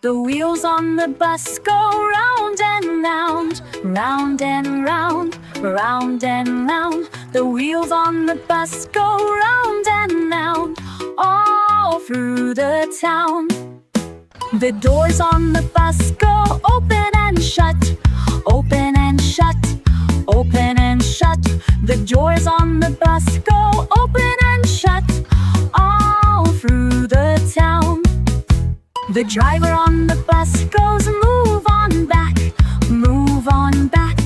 The wheels on the bus go round and round, round and round, round and round. The wheels on the bus go round and round, all through the town. The doors on the bus go open and shut, open and shut, open and shut. The doors on the bus go open and shut, all through the town. The driver on the bus goes move on back, move on back,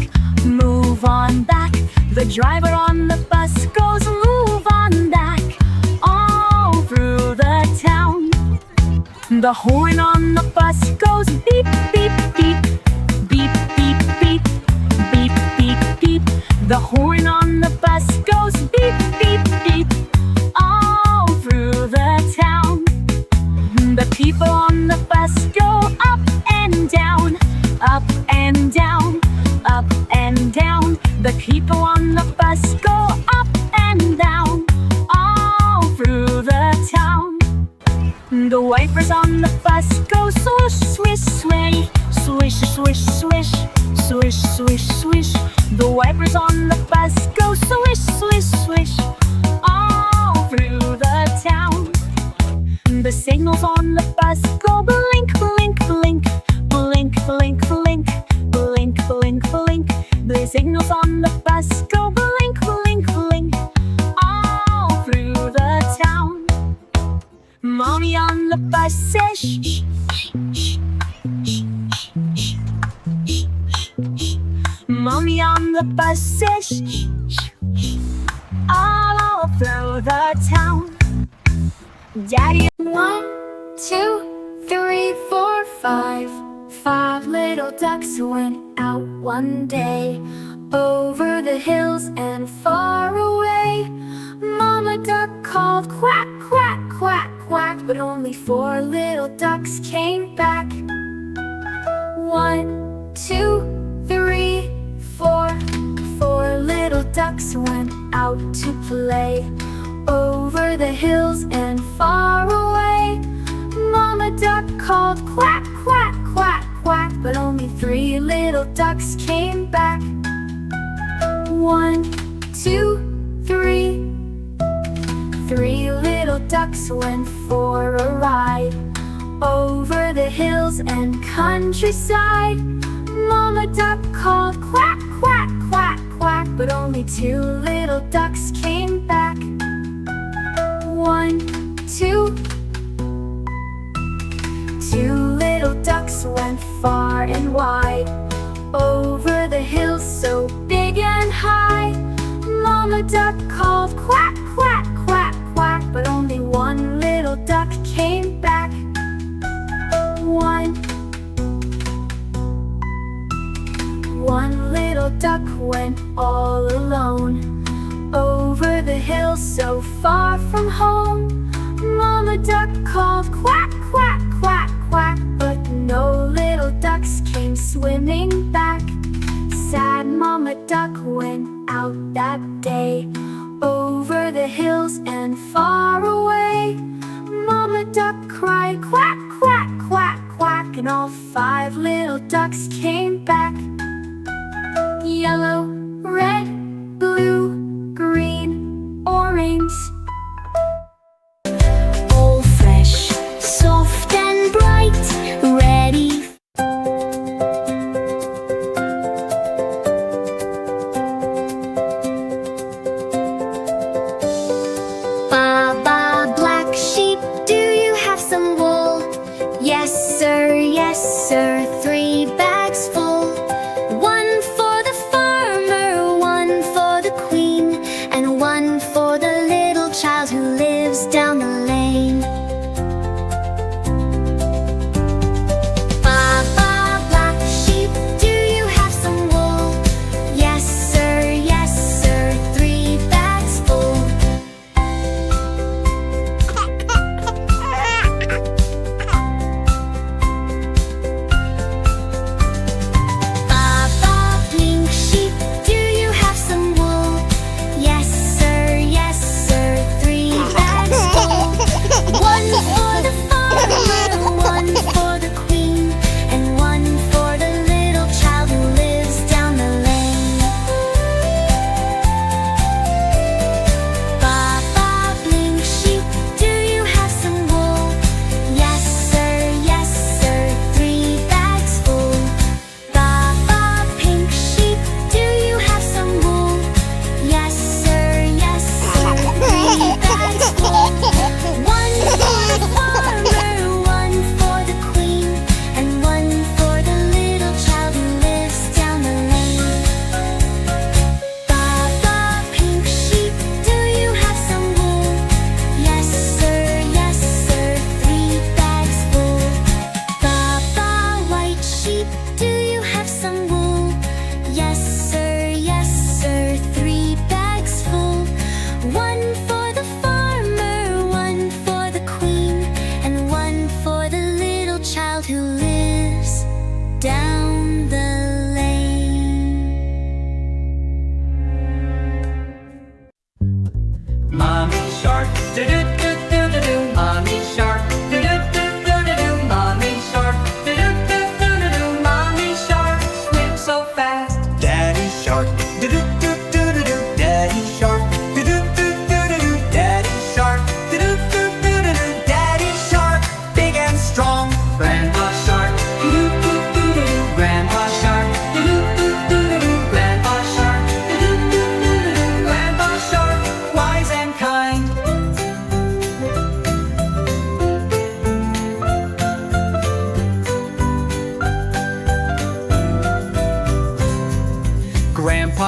move on back. The driver on the bus goes move on back, all through the town. The horn on the bus goes beep, beep, beep, beep, beep, beep, beep, beep, beep. The horn on the bus goes beep, beep, beep, all through the town. The people on the bus go up and down, up and down, up and down. The people on the bus go up and down, all through the town. The wipers on the bus go swish, swish, sway, swish, swish, swish, swish, swish, swish. The wipers on the bus go swish, swish, swish, all through the town. The signals on the bus go blink, blink, blink, blink, blink, blink, blink, blink, blink. The signals on the bus go blink, blink, blink, all through the town. Mommy on the bus says shh, shh, shh, shh, shh, shh. Mommy on the bus says shh, shh, shh, all through the town. Daddy. 1, 2, 3, 4, 5. 5 little ducks went out one day, over the hills and far away. Mama duck called quack, quack, quack, quack, but only 4 little ducks came back. 1, 2, 3, 4. 4 little ducks went out to play, over the hills and far away. Mama duck called quack, quack, quack, quack, but only 3 little ducks came back. 1, 2, 3. 3 little ducks went for a ride, over the hills and countryside. Mama duck called quack, quack, quack, quack, but only 2 little ducks came back. 1, 2. 2 little ducks went far and wide, over the hills so big and high. Mama duck called quack, quack, quack, quack, but only 1 little duck came back. 1 little duck went all alone, over the hills so far from home. Mama duck called quack, quack, quack, quack, but no little ducks came swimming back. Sad Mama duck went out that day, over the hills and far away. Mama duck cried quack, quack, quack, quack, and all 5 little ducks came back. Yellow, red, blue, green, orange. All fresh, soft and bright, ready. Baa Baa Black Sheep, do you have some wool? Yes sir, yes sir, 3 bags full. 1 for the farmer, 1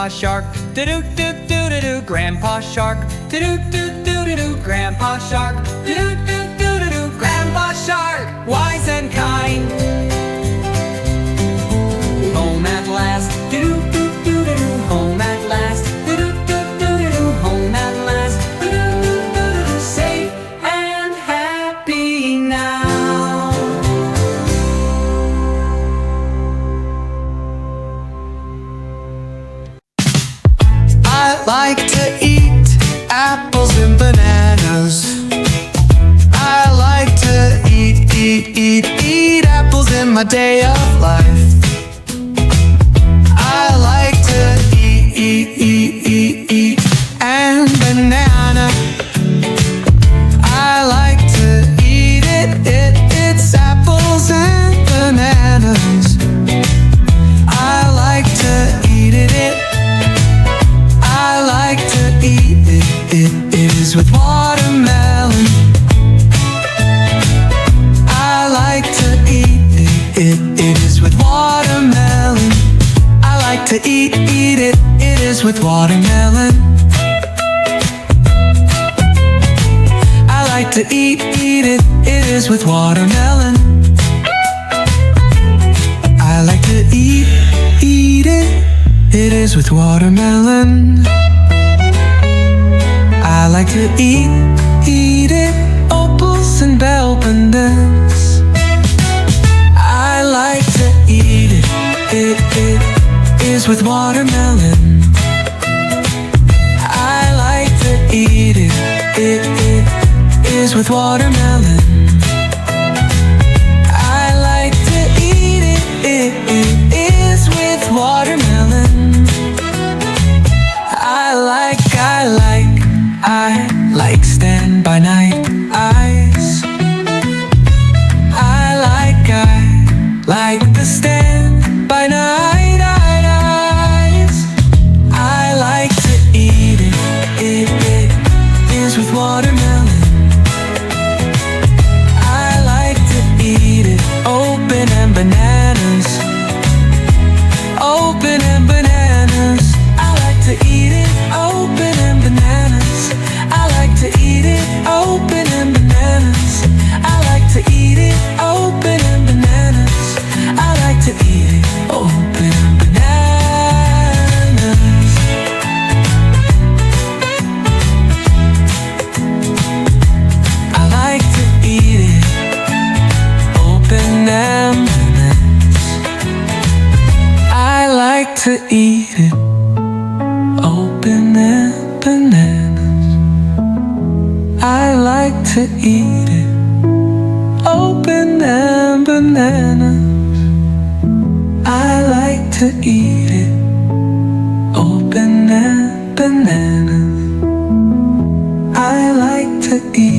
Grandpa Shark, do-do-do-do-do-do. Grandpa Shark, do-do-do-do-do-do. Grandpa Shark, do-do-do-do-do-do. Grandpa Shark, wise and kind. Home at last, do-do-do-do-do. Home at last, do-do-do-do-do. Home at last, do-do-do-do-do. Safe and happy now. I like to eat apples and bananas. I like to eat apples in my day of life. I like to eat and banana. I like to eat it's apples and bananas. I like to eat it. I like to eat it is with watermelon. I like to eat it is with watermelon. I like to eat it is with watermelon. I like to eat it is with watermelon. I like to eat it is with watermelon. I like to eat it, opals and bell pendants. I like to eat it is with watermelon. I like to eat it is with watermelon. I like to eat it is with watermelon. I like stand by night eyes. I like the stand by night eyes. I like to eat it is with watermelon. I like to eat it open and bananas. Open and bananas. I like to eat it open and bananas. I like to eat it open and bananas. I like to eat it open and bananas. I like to eat it open and bananas. I like to eat it open and bananas. I like to eat it open and bananas. I like to eat it open and bananas. I like to eat it open and bananas. I like to eat